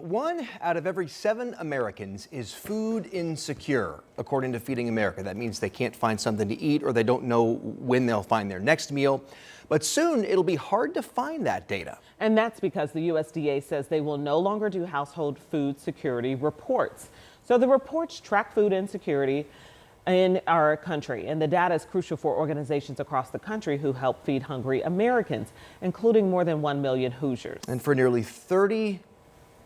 1 out of every 7 Americans is food insecure, according to Feeding America. That means they can't find something to eat or they don't know when they'll find their next meal. But soon it'll be hard to find that data. And that's because the USDA says they will no longer do household food security reports. So the reports track food insecurity in our country, and the data is crucial for organizations across the country who help feed hungry Americans, including more than 1 million Hoosiers. And for nearly 30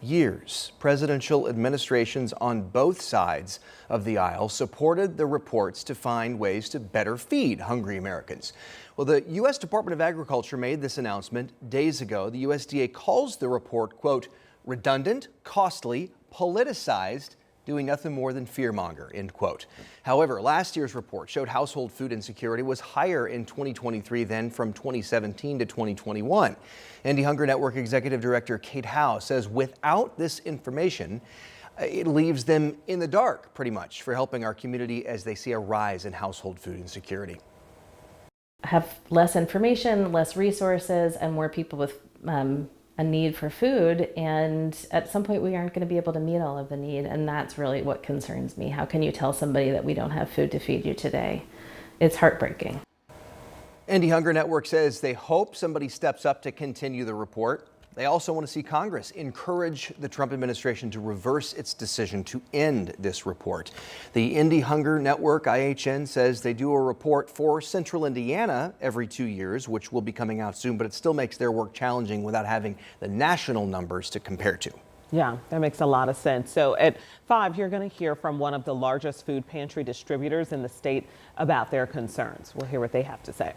years, presidential administrations on both sides of the aisle supported the reports to find ways to better feed hungry Americans. Well, the U.S. Department of Agriculture made this announcement days ago. The USDA calls the report, quote, redundant, costly, politicized, doing nothing more than fearmonger, end quote. However, last year's report showed household food insecurity was higher in 2023 than from 2017 to 2021. Indie Hunger Network Executive Director Kate Howe says without this information, it leaves them in the dark pretty much for helping our community as they see a rise in household food insecurity. Have less information, less resources, and more people with a need for food, and at some point we aren't going to be able to meet all of the need, and that's really what concerns me. How can you tell somebody that we don't have food to feed you today? It's heartbreaking. Indie Hunger Network says they hope somebody steps up to continue the report. They also want to see Congress encourage the Trump administration to reverse its decision to end this report. The Indie Hunger Network, IHN, says they do a report for Central Indiana every 2 years, which will be coming out soon, but it still makes their work challenging without having the national numbers to compare to. Yeah, that makes a lot of sense. So at 5, you're going to hear from one of the largest food pantry distributors in the state about their concerns. We'll hear what they have to say.